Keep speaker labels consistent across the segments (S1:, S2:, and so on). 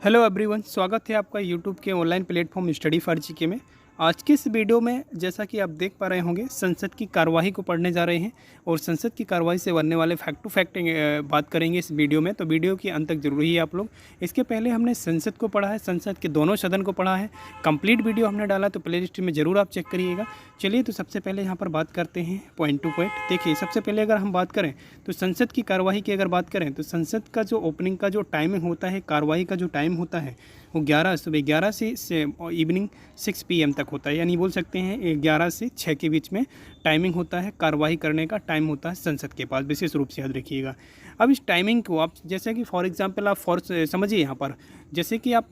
S1: Hello everyone, स्वागत है आपका यूट्यूब के online platform study for GK में। आज के इस वीडियो में जैसा कि आप देख पा रहे होंगे, संसद की कार्यवाही को पढ़ने जा रहे हैं और संसद की कार्यवाही से बनने वाले फैक्ट टू फैक्ट बात करेंगे इस वीडियो में। तो वीडियो के अंत तक जरूरी है आप लोग। इसके पहले हमने संसद को पढ़ा है, संसद के दोनों सदन को पढ़ा है, कंप्लीट वीडियो हमने डाला, तो प्ले लिस्ट में ज़रूर आप चेक करिएगा। चलिए तो सबसे पहले यहाँ पर बात करते हैं पॉइंट टू पॉइंट। देखिए, सबसे पहले अगर हम बात करें तो संसद की कार्यवाही की अगर बात करें तो संसद का जो ओपनिंग का जो टाइमिंग होता है, कार्यवाही का जो टाइम होता है वो सुबह 11 से इवनिंग 6 PM तक होता है। यानी बोल सकते हैं 11 से 6 के बीच में टाइमिंग होता है, कार्रवाई करने का टाइम होता है संसद के पास, विशेष रूप से याद रखिएगा। अब इस टाइमिंग को आप जैसे कि फॉर एग्जांपल आप समझिए यहाँ पर, जैसे कि आप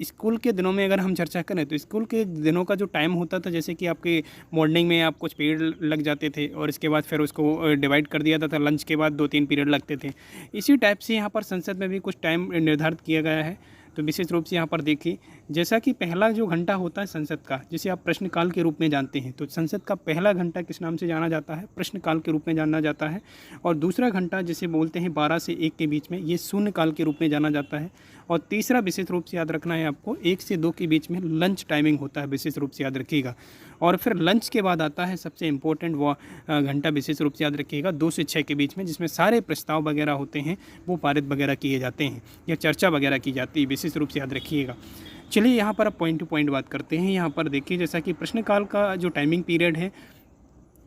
S1: स्कूल के दिनों में अगर हम चर्चा करें तो स्कूल के दिनों का जो टाइम होता था, जैसे कि आपके मॉर्निंग में आप कुछ पीरियड लग जाते थे और इसके बाद फिर उसको डिवाइड कर दिया था, लंच के बाद 2-3 पीरियड लगते थे। इसी टाइप से यहाँ पर संसद में भी कुछ टाइम निर्धारित किया गया है। तो विशेष रूप से यहाँ पर देखिए, जैसा कि पहला जो घंटा होता है संसद का, जिसे आप प्रश्नकाल के रूप में जानते हैं, तो संसद का पहला घंटा किस नाम से जाना जाता है? प्रश्नकाल के रूप में जाना जाता है। और दूसरा घंटा जिसे बोलते हैं 12 से 1 के बीच में, ये शून्यकाल के रूप में जाना जाता है। और तीसरा विशेष रूप से याद रखना है आपको, 1 से 2 के बीच में लंच टाइमिंग होता है, विशेष रूप से याद रखिएगा। और फिर लंच के बाद आता है सबसे इम्पोर्टेंट वो घंटा, विशेष रूप से याद रखिएगा, 2 से 6 के बीच में, जिसमें सारे प्रस्ताव वगैरह होते हैं वो पारित वगैरह किए जाते हैं या चर्चा वगैरह की जाती है, विशेष रूप से याद रखिएगा। चलिए यहाँ पर अब पॉइंट टू पॉइंट बात करते हैं। यहाँ पर देखिए, जैसा कि प्रश्नकाल का जो टाइमिंग पीरियड है,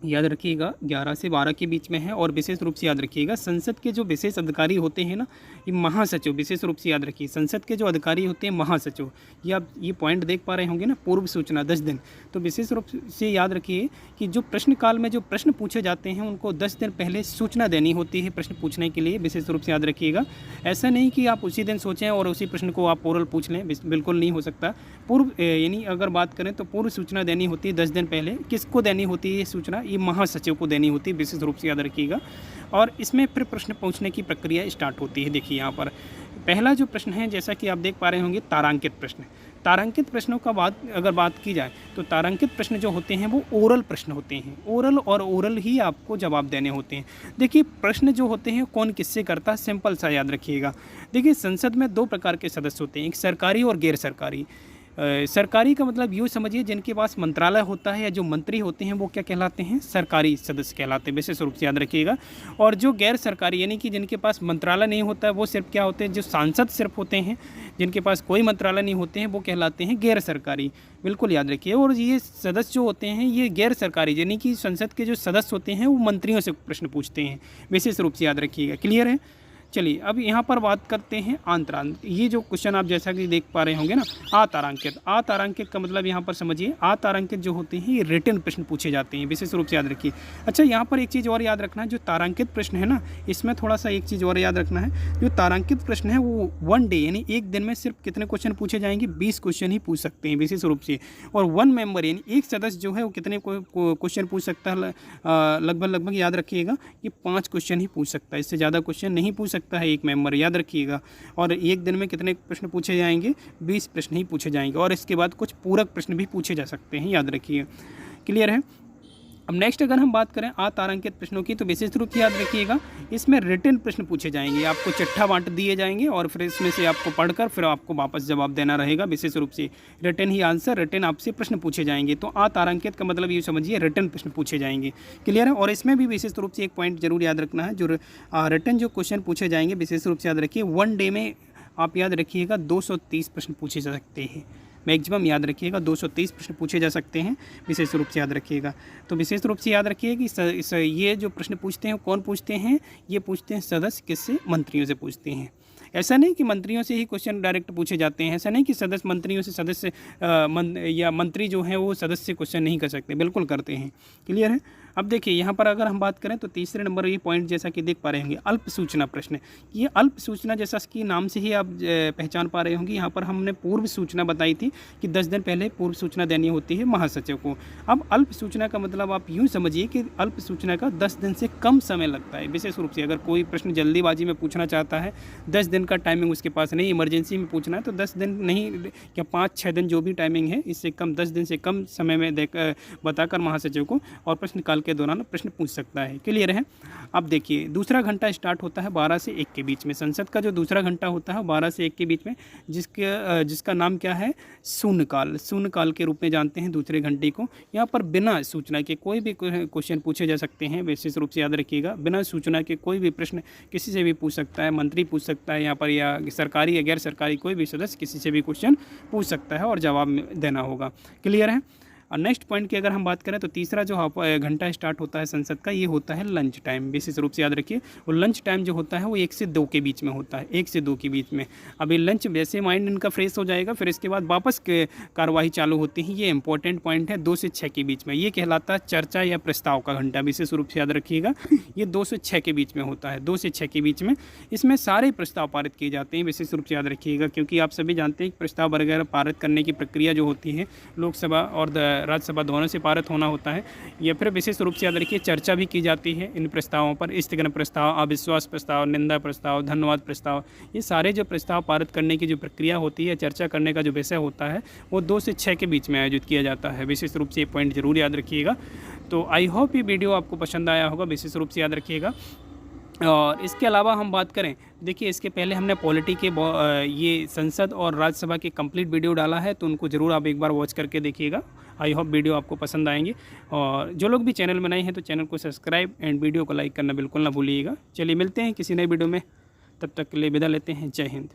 S1: याद रखिएगा 11 से 12 के बीच में है। और विशेष रूप से याद रखिएगा, संसद के जो विशेष अधिकारी होते हैं ना, ये महासचिव, विशेष रूप से याद रखिए, संसद के जो अधिकारी होते हैं महासचिव, ये आप ये पॉइंट देख पा रहे होंगे ना, पूर्व सूचना 10 दिन। तो विशेष रूप से याद रखिए कि जो प्रश्नकाल में जो प्रश्न पूछे जाते हैं उनको 10 दिन पहले सूचना देनी होती है प्रश्न पूछने के लिए, विशेष रूप से याद रखिएगा। ऐसा नहीं कि आप उसी दिन सोचें और उसी प्रश्न को आप ओरल पूछ लें, बिल्कुल नहीं हो सकता। यानी अगर बात करें तो पूर्व सूचना देनी होती है 10 दिन पहले। किसको देनी होती है ये सूचना? ये महासचिव को देनी होती है, विशेष रूप से याद रखिएगा। और इसमें फिर प्रश्न पूछने की प्रक्रिया स्टार्ट होती है। देखिए यहाँ पर पहला जो प्रश्न है, जैसा कि आप देख पा रहे होंगे, तारांकित प्रश्न। तारांकित प्रश्नों का अगर बात की जाए तो तारांकित प्रश्न जो होते हैं वो ओरल प्रश्न होते हैं। ओरल ही आपको जवाब देने होते हैं। देखिए, प्रश्न जो होते हैं कौन किससे करता है, सिंपल सा याद रखिएगा। देखिए, संसद में 2 प्रकार के सदस्य होते हैं, एक सरकारी और गैर सरकारी। सरकारी का मतलब यूँ समझिए, जिनके पास मंत्रालय होता है या जो मंत्री होते हैं वो क्या कहलाते हैं? सरकारी सदस्य कहलाते हैं, विशेष रूप से याद रखिएगा। और जो गैर सरकारी यानी कि जिनके पास मंत्रालय नहीं होता है, वो सिर्फ क्या होते हैं? जो सांसद सिर्फ होते हैं, जिनके पास कोई मंत्रालय नहीं होते हैं, वो कहलाते हैं गैर सरकारी। बिल्कुल याद रखिए। और ये सदस्य जो होते हैं ये गैर सरकारी, यानी कि संसद के जो सदस्य होते हैं वो मंत्रियों से प्रश्न पूछते हैं, विशेष रूप से याद रखिएगा। क्लियर है? चलिए अब यहाँ पर बात करते हैं आंतरांक। ये जो क्वेश्चन आप जैसा कि देख पा रहे होंगे ना, अतारांकित। अतारांकित का मतलब यहाँ पर समझिए, अतारांकित जो होते हैं ये रिटन प्रश्न पूछे जाते हैं, विशेष रूप से याद रखिए। अच्छा, यहाँ पर एक चीज़ और याद रखना है, जो तारांकित प्रश्न है ना, इसमें थोड़ा सा एक चीज़ और याद रखना है। जो तारांकित प्रश्न है वो 1 डे यानी एक दिन में सिर्फ कितने क्वेश्चन पूछे जाएंगे? 20 क्वेश्चन ही पूछ सकते हैं, विशेष रूप से। और 1 मेंबर यानी एक सदस्य जो है वो कितने क्वेश्चन पूछ सकता है? लगभग याद रखिएगा कि 5 क्वेश्चन ही पूछ सकता है, इससे ज़्यादा क्वेश्चन नहीं पूछ सकता है एक मेंबर, याद रखिएगा। और एक दिन में कितने प्रश्न पूछे जाएंगे? 20 प्रश्न ही पूछे जाएंगे। और इसके बाद कुछ पूरक प्रश्न भी पूछे जा सकते हैं, याद रखिए। क्लियर है? अब नेक्स्ट अगर हम बात करें अतारांकित प्रश्नों की, तो विशेष रूप से याद रखिएगा, इसमें रिटन प्रश्न पूछे जाएंगे। आपको चिट्ठा बांट दिए जाएंगे और फिर इसमें से आपको पढ़कर फिर आपको वापस जवाब देना रहेगा, विशेष रूप से रिटन ही आंसर, रिटन आपसे प्रश्न पूछे जाएंगे। तो अतारांकित का मतलब ये समझिए, रिटन प्रश्न पूछे जाएंगे। क्लियर है? और इसमें भी विशेष रूप से एक पॉइंट जरूर याद रखना है, जो रिटन जो क्वेश्चन पूछे जाएंगे, विशेष रूप से याद रखिए, 1 डे में आप याद रखिएगा 230 प्रश्न पूछे जा सकते हैं। मैक्सिमम याद रखिएगा 230 प्रश्न पूछे जा सकते हैं, विशेष रूप से याद रखिएगा। तो विशेष रूप से याद रखिए कि ये जो प्रश्न पूछते हैं कौन पूछते हैं? ये पूछते हैं सदस्य, किससे? मंत्रियों से पूछते हैं। ऐसा नहीं कि मंत्रियों से ही क्वेश्चन डायरेक्ट पूछे जाते हैं, ऐसा नहीं कि सदस्य मंत्रियों से सदस्य या मंत्री जो हैं वो सदस्य से क्वेश्चन नहीं कर सकते, बिल्कुल करते हैं। क्लियर है? अब देखिए यहाँ पर अगर हम बात करें तो तीसरे नंबर ये पॉइंट, जैसा कि देख पा रहे होंगे, अल्प सूचना प्रश्न। ये अल्प सूचना, जैसा कि नाम से ही आप पहचान पा रहे होंगे, यहाँ पर हमने पूर्व सूचना बताई थी कि 10 दिन पहले पूर्व सूचना देनी होती है महासचिव को। अब अल्प सूचना का मतलब आप यूँ समझिए कि अल्प सूचना का 10 दिन से कम समय लगता है, विशेष रूप से अगर कोई प्रश्न जल्दीबाजी में पूछना चाहता है, 10 दिन का टाइमिंग उसके पास नहीं, इमरजेंसी में पूछना है, तो 10 दिन नहीं या 5-6 दिन जो भी टाइमिंग है, इससे कम 10 दिन से कम समय में बताकर महासचिव को और प्रश्नकाल के दौरान प्रश्न पूछ सकता है। क्लियर है। अब देखिए दूसरा घंटा स्टार्ट होता है 12 से 1 के बीच में। संसद का जो दूसरा घंटा होता है 12 से 1 के बीच में, जिसका नाम क्या है, शून्यकाल। शून्यकाल के रूप में जानते हैं दूसरे घंटे को। यहाँ पर बिना सूचना के कोई भी क्वेश्चन पूछे जा सकते हैं, विशेष रूप से याद रखिएगा। बिना सूचना के कोई भी प्रश्न किसी से भी पूछ सकता है, मंत्री पूछ सकता है यहाँ पर, या सरकारी या गैर सरकारी कोई भी सदस्य किसी से भी क्वेश्चन पूछ सकता है और जवाब देना होगा। क्लियर है। और नेक्स्ट पॉइंट की अगर हम बात करें तो तीसरा जो घंटा स्टार्ट होता है संसद का, ये होता है लंच टाइम। विशेष रूप से याद रखिए, और लंच टाइम जो होता है वो 1 से 2 के बीच में होता है, 1 से 2 के बीच में। अभी लंच वैसे माइंड इनका फ्रेश हो जाएगा, फिर इसके बाद वापस कार्यवाही चालू होती है। ये इंपॉर्टेंट पॉइंट है, 2 से 6 के बीच में। ये कहलाता है चर्चा या प्रस्ताव का घंटा। विशेष रूप से याद रखिएगा, ये 2 से 6 के बीच में होता है, 2 से 6 के बीच में। इसमें सारे प्रस्ताव पारित किए जाते हैं, विशेष रूप से याद रखिएगा, क्योंकि आप सभी जानते हैं कि प्रस्ताव वगैरह पारित करने की प्रक्रिया जो होती है लोकसभा और राज्यसभा दोनों से पारित होना होता है। या फिर विशेष रूप से याद रखिए चर्चा भी की जाती है इन प्रस्तावों पर। स्थगन प्रस्ताव, अविश्वास प्रस्ताव, निंदा प्रस्ताव, धन्यवाद प्रस्ताव, ये सारे जो प्रस्ताव पारित करने की जो प्रक्रिया होती है, चर्चा करने का जो विषय होता है, वो 2 से 6 के बीच में आयोजित किया जाता है। विशेष रूप से ये पॉइंट जरूर याद रखिएगा। तो आई होप ये वीडियो आपको पसंद आया होगा, विशेष रूप से याद रखिएगा। और इसके अलावा हम बात करें, देखिए इसके पहले हमने पॉलिटी के ये संसद और राज्यसभा के कंप्लीट वीडियो डाला है, तो उनको ज़रूर आप एक बार वॉच करके देखिएगा। आई होप वीडियो आपको पसंद आएंगे। और जो लोग भी चैनल में नए हैं तो चैनल को सब्सक्राइब एंड वीडियो को लाइक करना बिल्कुल ना भूलिएगा। चलिए मिलते हैं किसी नए वीडियो में, तब तक के लिए विदा लेते हैं। जय हिंद।